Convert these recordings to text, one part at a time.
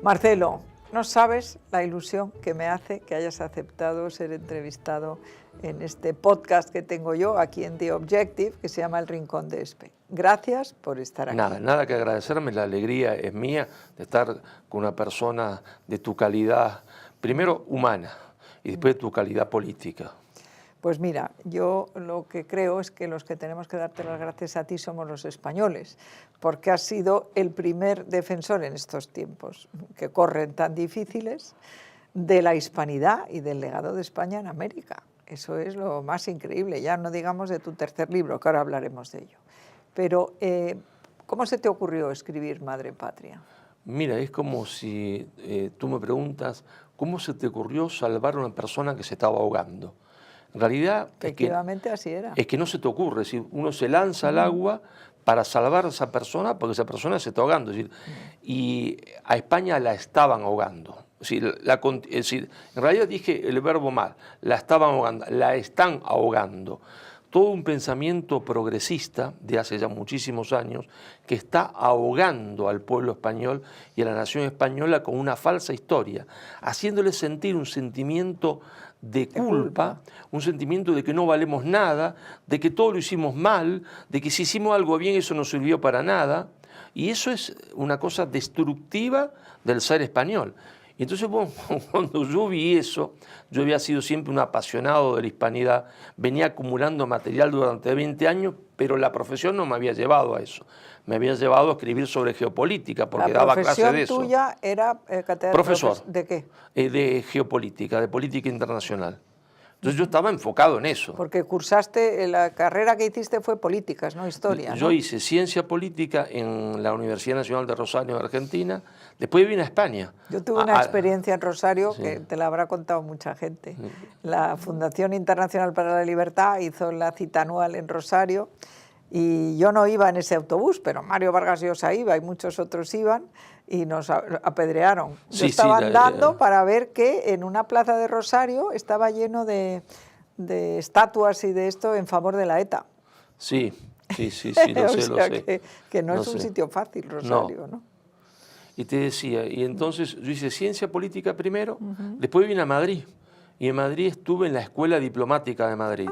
Marcelo, no sabes la ilusión que me hace que hayas aceptado ser entrevistado en este podcast que tengo yo aquí en The Objective, que se llama El Rincón de Espe. Gracias por estar aquí. Nada que agradecerme, la alegría es mía de estar con una persona de tu calidad, primero humana y después de tu calidad política. Pues mira, yo lo que creo es que los que tenemos que darte las gracias a ti somos los españoles, porque has sido el primer defensor en estos tiempos que corren tan difíciles de la hispanidad y del legado de España en América. Eso es lo más increíble, ya no digamos de tu tercer libro, que ahora hablaremos de ello. Pero, ¿cómo se te ocurrió escribir Madre Patria? Mira, es como si tú me preguntas, ¿cómo se te ocurrió salvar a una persona que se estaba ahogando? En realidad, efectivamente así era. Es que no se te ocurre, es decir, uno se lanza al agua para salvar a esa persona porque esa persona se está ahogando. Es decir, y a España la estaban ahogando. Es decir, en realidad dije el verbo mal, la estaban ahogando, la están ahogando. Todo un pensamiento progresista de hace ya muchísimos años que está ahogando al pueblo español y a la nación española con una falsa historia, haciéndole sentir un sentimiento de culpa, un sentimiento de que no valemos nada, de que todo lo hicimos mal, de que si hicimos algo bien eso no sirvió para nada, y eso es una cosa destructiva del ser español. Y entonces, bueno, cuando yo vi eso, yo había sido siempre un apasionado de la hispanidad, venía acumulando material durante 20 años, pero la profesión no me había llevado a eso. Me había llevado a escribir sobre geopolítica, porque daba clase de eso. ¿La profesión tuya era catedrático? Profesor. ¿De qué? De geopolítica, de política internacional. Entonces yo estaba enfocado en eso. Porque cursaste, la carrera que hiciste fue políticas, no historia, Yo ¿no? hice ciencia política en la Universidad Nacional de Rosario, en Argentina. Después vine a España. Yo tuve una experiencia en Rosario sí. que te la habrá contado mucha gente. La Fundación Internacional para la Libertad hizo la cita anual en Rosario y yo no iba en ese autobús, pero Mario Vargas Llosa iba y muchos otros iban y nos apedrearon. Yo estaba andando para ver que en una plaza de Rosario estaba lleno de estatuas y de esto en favor de la ETA. Sí, lo sé. Que no es un sitio fácil, Rosario, ¿no? Y te decía, y entonces yo hice ciencia política primero, después vine a Madrid, y en Madrid estuve en la Escuela Diplomática de Madrid,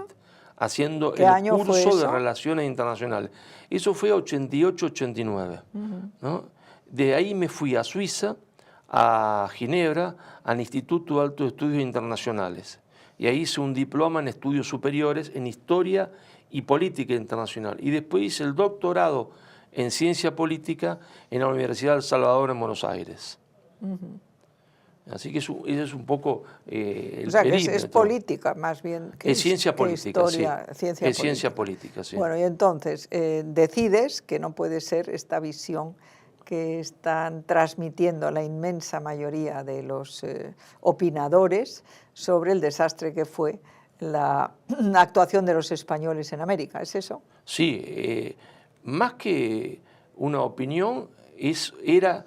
haciendo el curso de Relaciones Internacionales. Eso fue 88-89, ¿no? De ahí me fui a Suiza, a Ginebra, al Instituto de Altos Estudios Internacionales, y ahí hice un diploma en estudios superiores en Historia y Política Internacional, y después hice el doctorado en Ciencia Política en la Universidad del Salvador en Buenos Aires. Así que eso es un poco el perímetro. Que es política más bien que es ciencia política, historia, sí. Ciencia política, sí. Bueno, y entonces decides que no puede ser esta visión que están transmitiendo la inmensa mayoría de los opinadores sobre el desastre que fue la actuación de los españoles en América. ¿Es eso? Sí, más que una opinión, era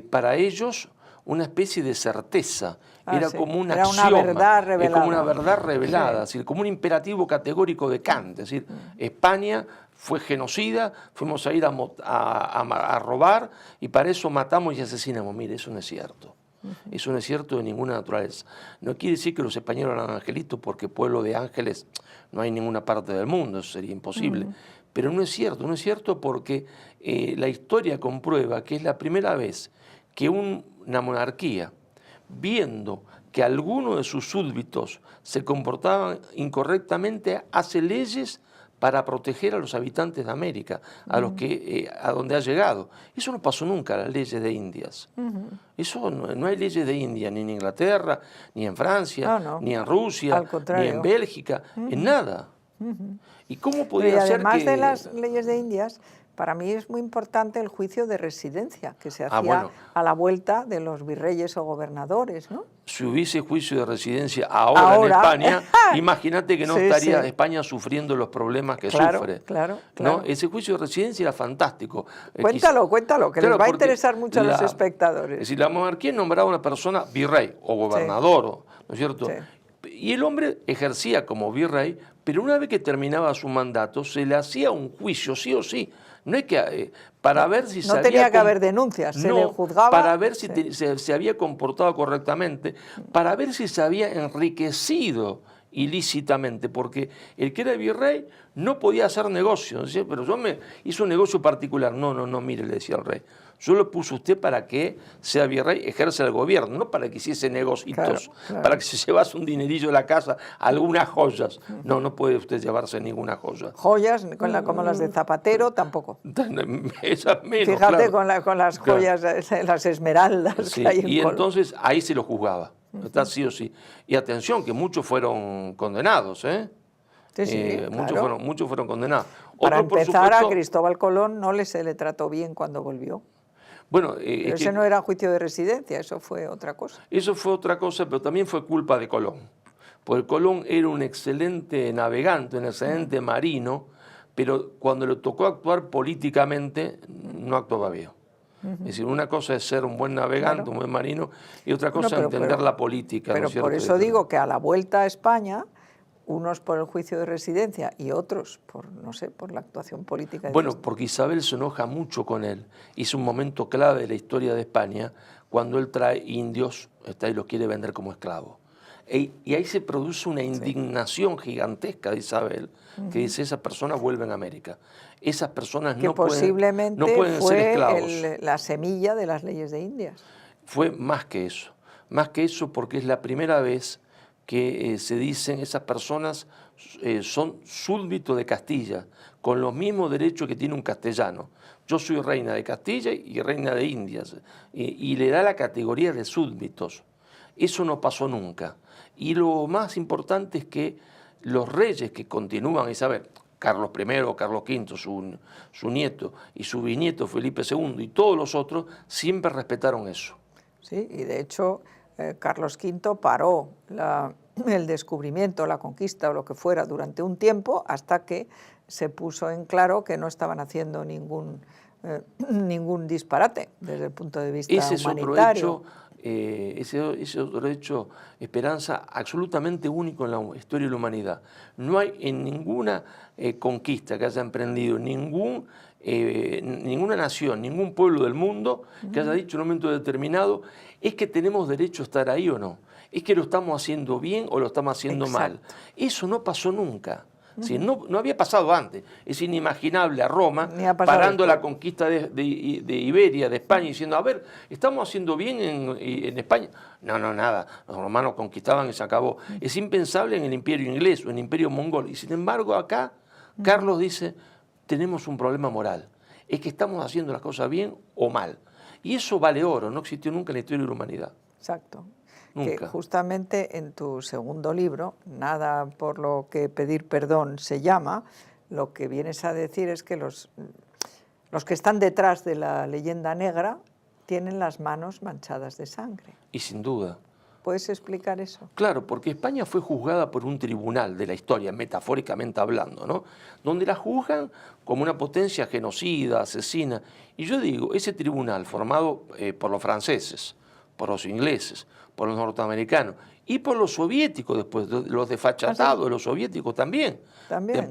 para ellos una especie de certeza, era como un axioma, una verdad revelada. Es como una verdad revelada, es decir, como un imperativo categórico de Kant, es decir, España fue genocida, fuimos a ir a robar y para eso matamos y asesinamos. Mire, eso no es cierto. Eso no es cierto de ninguna naturaleza. No quiere decir que los españoles eran angelitos, porque pueblo de ángeles no hay en ninguna parte del mundo, eso sería imposible. Pero no es cierto porque la historia comprueba que es la primera vez que una monarquía, viendo que algunos de sus súbditos se comportaban incorrectamente, hace leyes para proteger a los habitantes de América, a donde ha llegado. Eso no pasó nunca en las leyes de Indias. Eso no hay leyes de India ni en Inglaterra, ni en Francia, ni en Rusia, ni en Bélgica, en nada. ¿Y cómo podía ser además de las leyes de Indias, para mí es muy importante el juicio de residencia que se hacía a la vuelta de los virreyes o gobernadores, ¿no? Si hubiese juicio de residencia ahora en España, imagínate que no estaría España sufriendo los problemas que sufre. Claro. ¿No? Ese juicio de residencia era fantástico. Cuéntalo, que les va a interesar mucho a los espectadores. Es decir, la monarquía nombraba a una persona virrey o gobernador, ¿no es cierto? Y el hombre ejercía como virrey, pero una vez que terminaba su mandato se le hacía un juicio, sí o sí. No es que para ver si no tenía que haber denuncias, se le juzgaba. Para ver si se había comportado correctamente, para ver si se había enriquecido ilícitamente, porque el que era virrey no podía hacer negocio. Decía, pero yo hice un negocio particular. No, mire, le decía el rey, yo lo puse usted para que sea virrey, ejerza el gobierno, no para que hiciese negocios, claro. para que se llevase un dinerillo de la casa, algunas joyas. No puede usted llevarse ninguna joya. Joyas, como las de Zapatero, tampoco. Esas menos, fíjate, claro. con las joyas, las esmeraldas Sí, que hay en y Colón. entonces ahí se lo juzgaba, está sí o sí. Y atención, que muchos fueron condenados, ¿eh? Sí, claro. Muchos fueron condenados. Para Otro, por empezar, supuesto, a Cristóbal Colón no se le trató bien cuando volvió. Bueno, Pero ese no era juicio de residencia, eso fue otra cosa. Eso fue otra cosa, pero también fue culpa de Colón. Porque Colón era un excelente navegante, un excelente marino, pero cuando le tocó actuar políticamente, no actuaba bien. Es decir, una cosa es ser un buen navegante, Claro. un buen marino, y otra cosa es entender la política. Pero ¿no es cierto? por eso digo que a la vuelta a España, unos por el juicio de residencia y otros por, no sé, por la actuación política. Bueno, porque Isabel se enoja mucho con él. Es un momento clave de la historia de España cuando él trae indios y los quiere vender como esclavos. Y ahí se produce una indignación gigantesca de Isabel, que dice, esas personas vuelven a América. Esas personas que no posiblemente pueden ser esclavos. fue la semilla de las leyes de Indias. Fue más que eso porque es la primera vez que se dicen esas personas son súbditos de Castilla, con los mismos derechos que tiene un castellano. Yo soy reina de Castilla y reina de Indias, y le da la categoría de súbditos. Eso no pasó nunca. Y lo más importante es que los reyes que continúan, Isabel, Carlos I, Carlos V, su nieto, y su bisnieto Felipe II, y todos los otros, siempre respetaron eso. Sí, y de hecho Carlos V paró el descubrimiento, la conquista o lo que fuera durante un tiempo hasta que se puso en claro que no estaban haciendo ningún disparate desde el punto de vista humanitario. Ese otro hecho, Esperanza, absolutamente único en la historia de la humanidad. No hay en ninguna conquista que haya emprendido ninguna nación, ningún pueblo del mundo que haya dicho en un momento determinado, es que tenemos derecho a estar ahí o no, es que lo estamos haciendo bien o lo estamos haciendo mal. Eso no pasó nunca. Sí, no había pasado antes. Es inimaginable a Roma parando la conquista de Iberia, de España, diciendo, a ver, ¿estamos haciendo bien en España? No, nada. Los romanos conquistaban y se acabó. Es impensable en el imperio inglés o en el imperio mongol. Y sin embargo acá, Carlos dice, tenemos un problema moral. Es que estamos haciendo las cosas bien o mal. Y eso vale oro, no existió nunca en la historia de la humanidad. Exacto. Nunca. Que justamente en tu segundo libro, Nada por lo que pedir perdón se llama, lo que vienes a decir es que los que están detrás de la leyenda negra tienen las manos manchadas de sangre. Y sin duda. ¿Puedes explicar eso? Claro, porque España fue juzgada por un tribunal de la historia, metafóricamente hablando, ¿no? Donde la juzgan como una potencia genocida, asesina. Y yo digo, ese tribunal formado por los franceses, por los ingleses, por los norteamericanos y por los soviéticos después, los desfachatados de los soviéticos también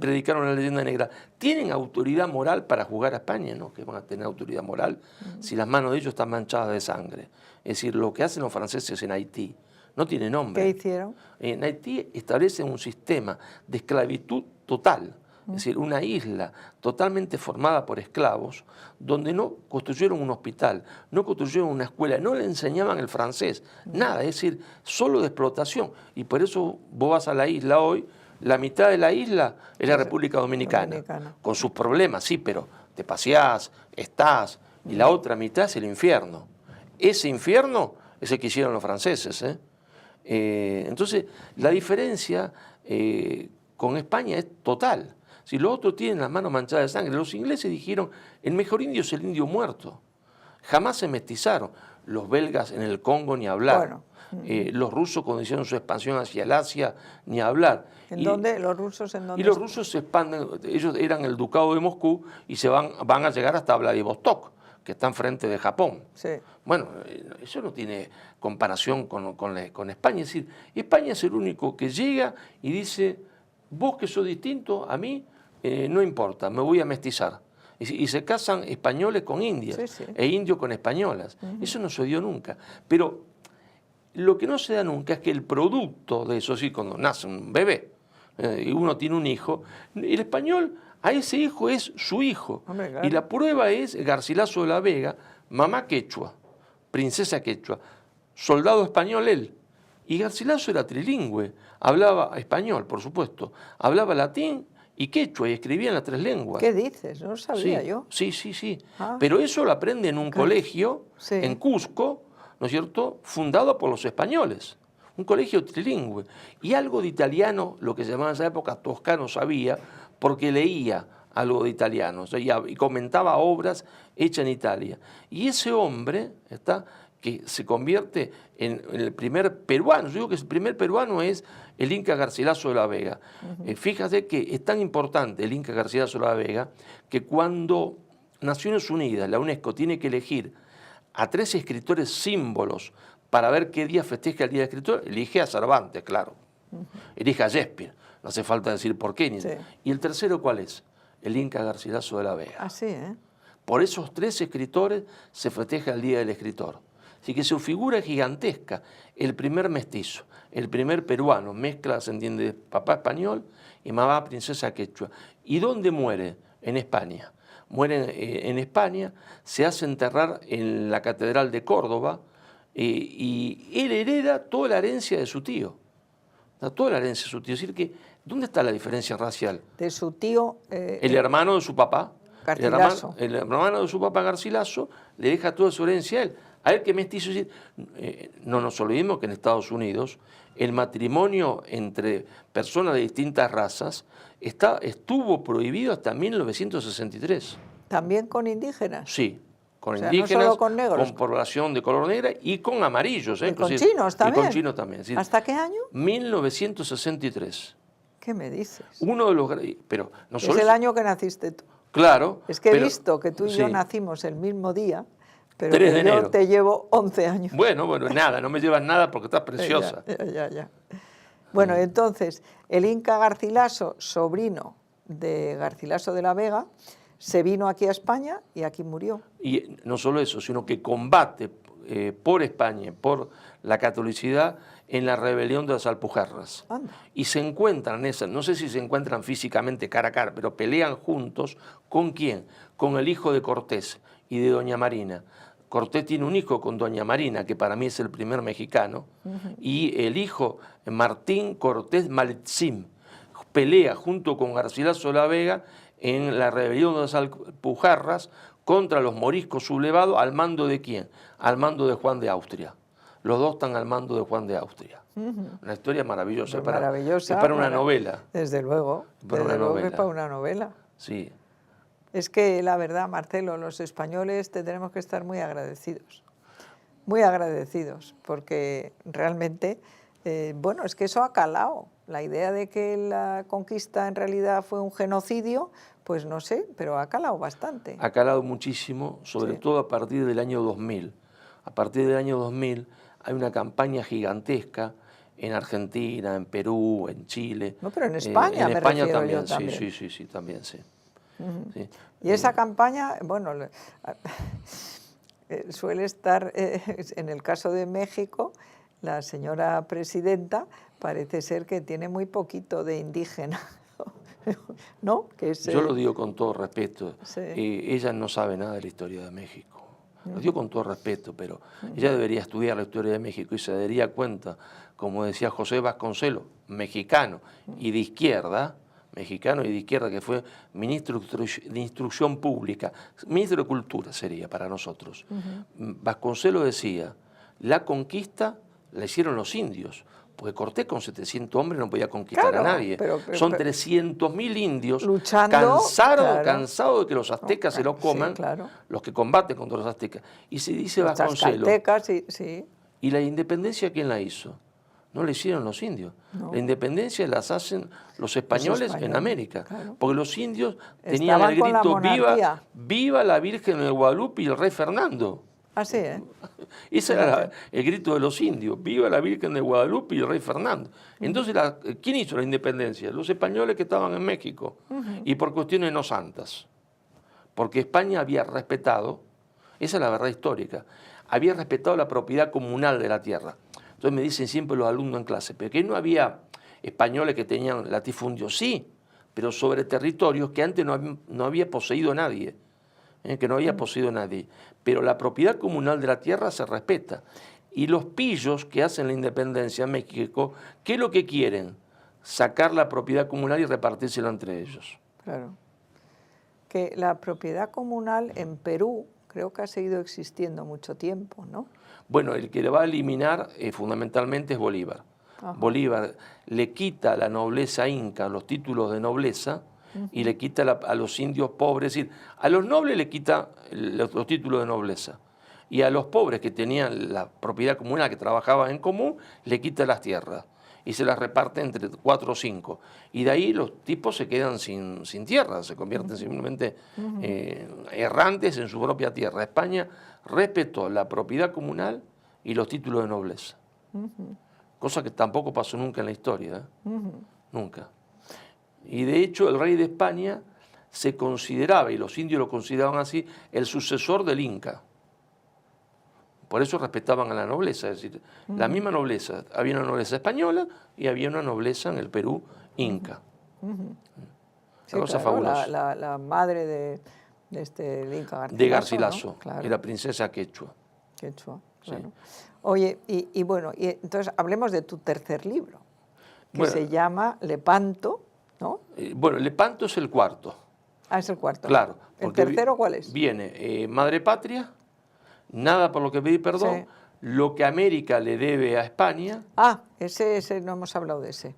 predicaron la leyenda negra. ¿Tienen autoridad moral para juzgar a España? No, que van a tener autoridad moral si las manos de ellos están manchadas de sangre. Es decir, lo que hacen los franceses en Haití no tiene nombre. ¿Qué hicieron? En Haití establecen un sistema de esclavitud total. Es decir, una isla totalmente formada por esclavos, donde no construyeron un hospital, no construyeron una escuela, no le enseñaban el francés, nada, es decir, solo de explotación. Y por eso vos vas a la isla hoy, la mitad de la isla es la República Dominicana, con sus problemas, sí, pero te paseás, estás, y la otra mitad es el infierno. Ese infierno es el que hicieron los franceses. Entonces, la diferencia con España es total. Si los otros tienen las manos manchadas de sangre, los ingleses dijeron, el mejor indio es el indio muerto. Jamás se mestizaron. Los belgas en el Congo ni hablar. Bueno. Los rusos cuando hicieron su expansión hacia el Asia ni hablar. ¿En dónde? ¿Los rusos en dónde? Y los rusos se expanden, ellos eran el ducado de Moscú y van a llegar hasta Vladivostok, que está enfrente de Japón. Sí. Bueno, eso no tiene comparación con España. Es decir, España es el único que llega y dice, vos que sos distinto a mí, no importa, me voy a mestizar. Y se casan españoles con indias, Sí, sí. e indios con españolas. Eso no se dio nunca. Pero lo que no se da nunca es que el producto de eso, sí, cuando nace un bebé y uno tiene un hijo, el español a ese hijo es su hijo. Hombre, claro. Y la prueba es Garcilaso de la Vega, mamá quechua, princesa quechua, soldado español él. Y Garcilaso era trilingüe, hablaba español, por supuesto, hablaba latín y quechua y escribía en las 3 lenguas. ¿Qué dices? No lo sabía Sí, yo. sí, sí, sí. Ah. Pero eso lo aprende en un colegio, Sí. en Cusco, ¿no es cierto?, fundado por los españoles. Un colegio trilingüe. Y algo de italiano, lo que se llamaba en esa época toscano, sabía, porque leía algo de italiano, o sea, y comentaba obras hechas en Italia. Y ese hombre, que se convierte en el primer peruano, yo digo que el primer peruano es el Inca Garcilaso de la Vega. Fíjate que es tan importante el Inca Garcilaso de la Vega que cuando Naciones Unidas, la UNESCO, tiene que elegir a 3 escritores símbolos para ver qué día festeja el Día del Escritor, elige a Cervantes, claro. Elige a Shakespeare, no hace falta decir por qué. Sí. ¿Y el tercero cuál es? El Inca Garcilaso de la Vega. Así, ¿eh? Por esos 3 escritores se festeja el Día del Escritor. Así que su figura es gigantesca. El primer mestizo, el primer peruano, mezcla, se entiende, papá español y mamá princesa quechua. ¿Y dónde muere? En España. Muere en España, se hace enterrar en la Catedral de Córdoba y él hereda toda la herencia de su tío. Toda la herencia de su tío. Es decir, que, ¿dónde está la diferencia racial? De su tío... El hermano de su papá. Garcilaso. El hermano de su papá Garcilaso le deja toda su herencia a él. A él que mestizo. No nos olvidemos que en Estados Unidos el matrimonio entre personas de distintas razas estuvo prohibido hasta 1963. ¿También con indígenas? Sí, con O sea, indígenas, no solo con negros. con población de color negra y con amarillos. ¿Y con chinos también? Y con chinos también. Sí. ¿Hasta qué año? 1963. ¿Qué me dices? Uno de los... Pero no Es solo el año que naciste tú. Claro. Es que he pero- visto que tú y yo sí. nacimos el mismo día, pero 3 de que yo enero. te llevo 11 años. Bueno, nada, no me llevas nada porque estás preciosa. Ya. Bueno, entonces, el Inca Garcilaso, sobrino de Garcilaso de la Vega, se vino aquí a España y aquí murió. Y no solo eso, sino que combate por España, por la catolicidad, en la rebelión de las Alpujarras. Anda. Y se encuentran, no sé si se encuentran físicamente cara a cara, pero pelean juntos. ¿Con quién? Con el hijo de Cortés y de Doña Marina. Cortés tiene un hijo con Doña Marina, que para mí es el primer mexicano, y el hijo, Martín Cortés Malitzin, pelea junto con Garcilaso de la Vega en la rebelión de las Alpujarras contra los moriscos sublevados, ¿al mando de quién? Al mando de Juan de Austria. Los dos están al mando de Juan de Austria. Una historia maravillosa, Maravillosa. es para una novela. Desde luego. Para una Desde luego que es novela. para una novela. Sí. Es que la verdad, Marcelo, los españoles te tenemos que estar muy agradecidos. Muy agradecidos, porque realmente, bueno, es que eso ha calado. La idea de que la conquista en realidad fue un genocidio, pues no sé, pero ha calado bastante. Ha calado muchísimo, sobre Sí. todo a partir del año 2000. A partir del año 2000 hay una campaña gigantesca en Argentina, en Perú, en Chile. No, pero en España en me España refiero también, yo también. sí, también, sí. Sí. Y esa campaña, bueno, suele estar, en el caso de México, la señora presidenta parece ser que tiene muy poquito de indígena, ¿no? Que es, Yo lo digo con todo respeto. Sí. Ella no sabe nada de la historia de México. Lo digo con todo respeto, pero ella debería estudiar la historia de México y se daría cuenta, como decía José Vasconcelos, mexicano y de izquierda, que fue ministro de Instrucción Pública, ministro de Cultura sería para nosotros. Vasconcelos decía, la conquista la hicieron los indios, porque Cortés con 700 hombres no podía conquistar Claro, a nadie. pero- Son pero- 300.000 indios Luchando, claro. cansados de que los aztecas se los coman, Sí, claro. los que combaten contra los aztecas. Y se dice los Vasconcelos, tlaxcaltecas, sí. ¿y la independencia quién la hizo? No la hicieron los indios. No. La independencia las hacen los españoles en españoles, América. claro. Porque los indios tenían Estaban el con la grito, monarquía. viva la Virgen de Guadalupe y el rey Fernando. Así, ¿eh? Ese era el grito de los indios, viva la Virgen de Guadalupe y el rey Fernando. Entonces, ¿quién hizo la independencia? Los españoles que estaban en México, y por cuestiones no santas. porque España había respetado, esa es la verdad histórica, había respetado la propiedad comunal de la tierra. Entonces me dicen siempre los alumnos en clase, pero que no había españoles que tenían latifundios, sí, pero sobre territorios que antes no había poseído nadie, que no había poseído nadie. Pero la propiedad comunal de la tierra se respeta. Y los pillos que hacen la independencia en México, ¿qué es lo que quieren? Sacar la propiedad comunal y repartírsela entre ellos. Claro. Que la propiedad comunal en Perú creo que ha seguido existiendo mucho tiempo, ¿no? Bueno, el que le va a eliminar fundamentalmente es Bolívar. Ajá. Bolívar le quita a la nobleza inca los títulos de nobleza y le quita a los indios pobres, es decir, a los nobles le quita los títulos de nobleza y a los pobres que tenían la propiedad comunal, que trabajaban en común, le quita las tierras y se las reparte entre 4 o 5. Y de ahí los tipos se quedan sin tierra, se convierten simplemente errantes en su propia tierra. España respetó la propiedad comunal y los títulos de nobleza. Cosa que tampoco pasó nunca en la historia, nunca. Y de hecho el rey de España se consideraba, y los indios lo consideraban así, el sucesor del Inca. Por eso respetaban a la nobleza, es decir, la misma nobleza. Había una nobleza española y había una nobleza en el Perú inca. Sí, cosa claro, fabulosa. La madre de del Inca Garcilaso. De Garcilaso, ¿no? Claro. Era princesa quechua. Quechua, claro. Sí. Oye, y bueno, y entonces hablemos de tu tercer libro, que se llama Lepanto, ¿no? Bueno, Lepanto es el cuarto. Ah, es el cuarto. Claro. ¿El tercero cuál es? Viene Madre Patria, Nada por lo que pedí perdón, sí. Lo que América le debe a España. Ah, ese no hemos hablado de ese.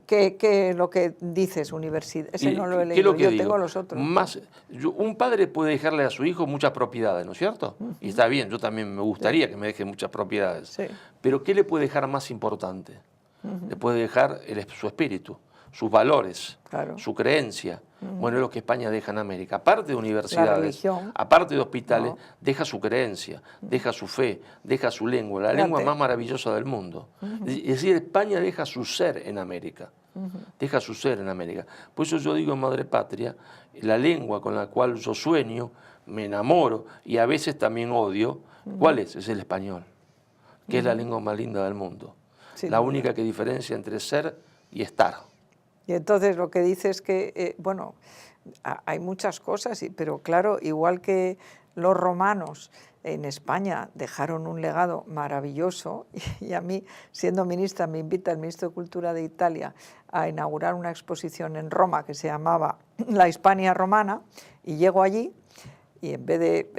¿Qué lo que dices, universidad? Ese no lo he leído, yo tengo los otros. Un padre puede dejarle a su hijo muchas propiedades, ¿no es cierto? Y está bien, yo también me gustaría que me deje muchas propiedades. Sí. Pero ¿qué le puede dejar más importante? Le puede dejar su espíritu, sus valores, claro. Su creencia. Bueno, es lo que España deja en América. Aparte de universidades, aparte de hospitales, deja su creencia, deja su fe, deja su lengua, la lengua más maravillosa del mundo. Es decir, España deja su ser en América. Deja su ser en América. Por eso yo digo en Madre Patria, la lengua con la cual yo sueño, me enamoro y a veces también odio, ¿cuál es? Es el español, que es la lengua más linda del mundo. Sí, la única que diferencia entre ser y estar. Y entonces lo que dice es que, bueno, hay muchas cosas, pero claro, igual que los romanos en España dejaron un legado maravilloso, y a mí, siendo ministra, me invita el ministro de Cultura de Italia a inaugurar una exposición en Roma que se llamaba La Hispania Romana, y llego allí y en vez de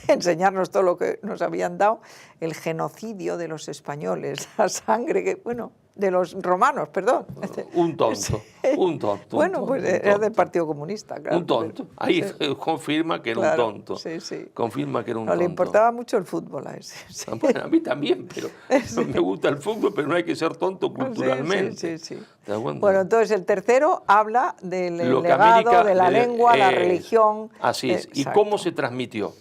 enseñarnos todo lo que nos habían dado, el genocidio de los españoles, la sangre que, bueno, de los romanos, perdón. Un tonto, un tonto. Bueno, pues era del Partido Comunista, claro. Un tonto. Ahí confirma que era un tonto. Sí, sí. Confirma que era un tonto. Le importaba mucho el fútbol a ese. Sí. Bueno, a mí también, pero me gusta el fútbol, pero no hay que ser tonto culturalmente. Sí. Bueno, entonces el tercero habla del legado, América, de la lengua, la religión. Así es. ¿Y cómo se transmitió?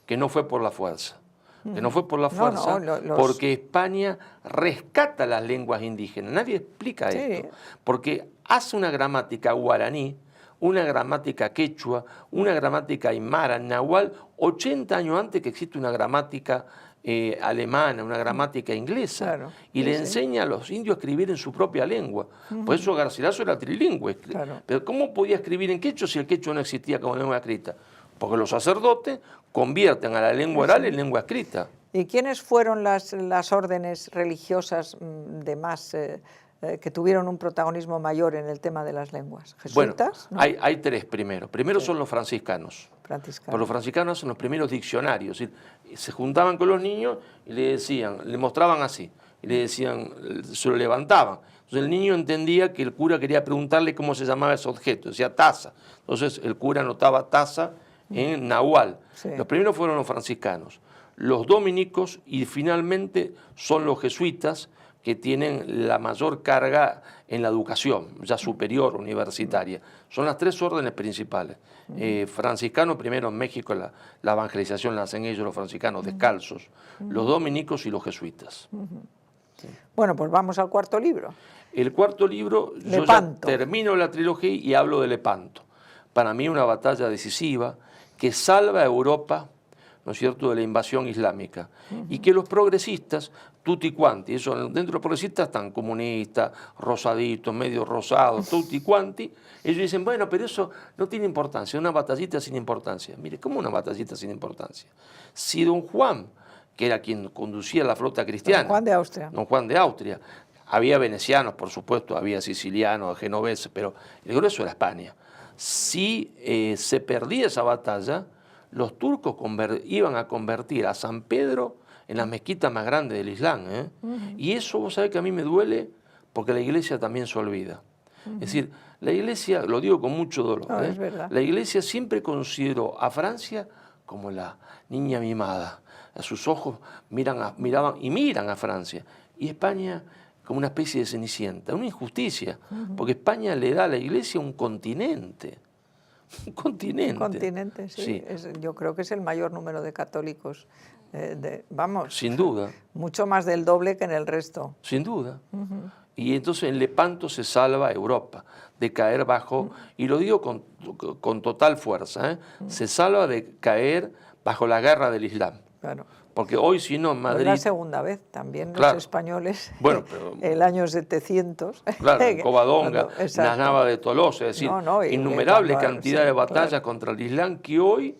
Que no fue por la fuerza. Que no fue por la fuerza, porque España rescata las lenguas indígenas. Nadie explica esto. Porque hace una gramática guaraní, una gramática quechua, una gramática aymara, nahual, 80 años antes que existe una gramática alemana, una gramática inglesa. Claro, le enseña a los indios a escribir en su propia lengua. Por eso Garcilaso era trilingüe. Claro. Pero ¿cómo podía escribir en quechua si el quechua no existía como lengua escrita? Porque los sacerdotes convierten a la lengua oral en lengua escrita. ¿Y quiénes fueron las órdenes religiosas de más que tuvieron un protagonismo mayor en el tema de las lenguas? ¿Jesuitas? Bueno, ¿no? hay tres primero. Primero son los franciscanos. Por los franciscanos son los primeros diccionarios. Se juntaban con los niños y le decían, le mostraban así, y le decían, se lo levantaban. Entonces el niño entendía que el cura quería preguntarle cómo se llamaba ese objeto, decía taza. Entonces el cura anotaba taza en nahual. Los primeros fueron los franciscanos, los dominicos y finalmente son los jesuitas, que tienen la mayor carga en la educación, ya superior, universitaria. Son las tres órdenes principales. Franciscanos, primero en México la evangelización la hacen ellos, los franciscanos descalzos, los dominicos y los jesuitas. Bueno, pues vamos al cuarto libro. El cuarto libro, yo ya termino la trilogía y hablo de Lepanto. para mí una batalla decisiva que salva a Europa, ¿no es cierto?, de la invasión islámica. Y que los progresistas, tutti quanti, eso, dentro de los progresistas están comunistas, rosaditos, medio rosados, tutti quanti, ellos dicen, bueno, pero eso no tiene importancia, una batallita sin importancia. Mire, ¿cómo una batallita sin importancia? Si don Juan, que era quien conducía la flota cristiana, Don Juan de Austria, don Juan de Austria, había venecianos, por supuesto, había sicilianos, genoveses, pero el grueso era España. Si se perdía esa batalla, los turcos iban a convertir a San Pedro en la mezquita más grande del Islam. Y eso, vos sabés que a mí me duele porque la iglesia también se olvida. Es decir, la iglesia, lo digo con mucho dolor, no, es verdad. La iglesia siempre consideró a Francia como la niña mimada. A sus ojos miraban y miran a Francia. Y España como una especie de cenicienta, una injusticia, porque España le da a la iglesia un continente. Un continente. Un continente, sí. Yo creo que es el mayor número de católicos. Vamos. Sin duda. Mucho más del doble que en el resto. Sin duda. Y entonces en Lepanto se salva Europa de caer bajo, y lo digo con total fuerza, se salva de caer bajo la guerra del Islam. Claro. Porque hoy, si no, en Madrid... Es la segunda vez, también claro, los españoles, bueno, pero, el año 700. Claro, en Covadonga, las Navas de Tolosa, es decir, innumerable cantidad de batallas contra el Islam que hoy,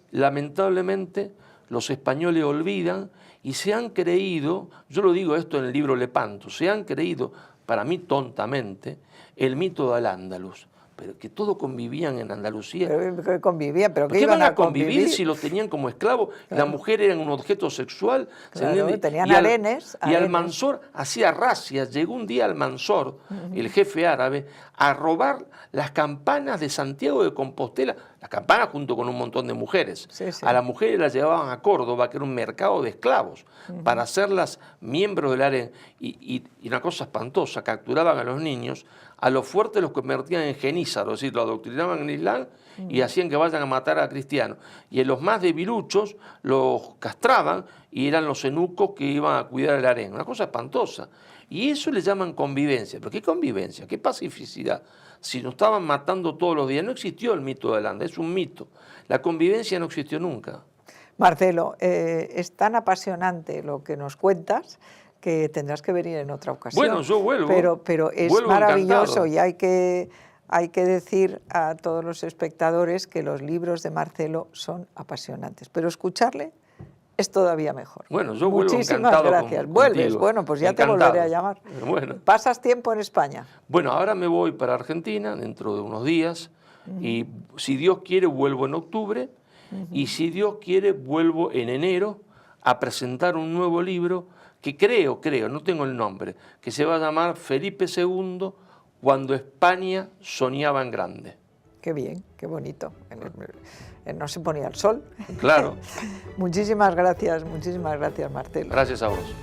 lamentablemente, los españoles olvidan y se han creído, yo lo digo esto en el libro Lepanto, se han creído, para mí tontamente, el mito del Al-Ándalus. Pero que todos convivían en Andalucía. Pero que convivían, pero ¿qué iban a convivir si los tenían como esclavos? Claro. La mujer era un objeto sexual. Claro, tenían harenes. Y Almanzor hacía racias. Llegó un día Almanzor, el jefe árabe, a robar las campanas de Santiago de Compostela, las campanas junto con un montón de mujeres. Sí, sí. A las mujeres las llevaban a Córdoba, que era un mercado de esclavos, para hacerlas miembros del harén. Y una cosa espantosa, capturaban a los niños, a los fuertes los convertían en genízaros, es decir, los adoctrinaban en el Islam y hacían que vayan a matar a cristianos. Y a los más debiluchos los castraban y eran los eunucos que iban a cuidar el harén. Una cosa espantosa. Y eso le llaman convivencia. ¿Pero qué convivencia? ¿Qué pacificidad? Si nos estaban matando todos los días, no existió el mito de Landa, es un mito. La convivencia no existió nunca. Marcelo, es tan apasionante lo que nos cuentas que tendrás que venir en otra ocasión. Bueno, yo vuelvo. Pero es vuelvo maravilloso, encantado. Y hay que decir a todos los espectadores que los libros de Marcelo son apasionantes, pero escucharle es todavía mejor. Bueno, yo vuelvo Muchísimas encantado. Gracias. Vuelves, contigo. Bueno, pues ya encantado. Te volveré a llamar. Bueno. ¿Pasas tiempo en España? Bueno, ahora me voy para Argentina dentro de unos días y si Dios quiere vuelvo en octubre y si Dios quiere vuelvo en enero a presentar un nuevo libro que creo, no tengo el nombre, que se va a llamar Felipe II, cuando España soñaba en grande. Qué bien, qué bonito. No se ponía el sol. Claro. Muchísimas gracias, Marcelo. Gracias a vos.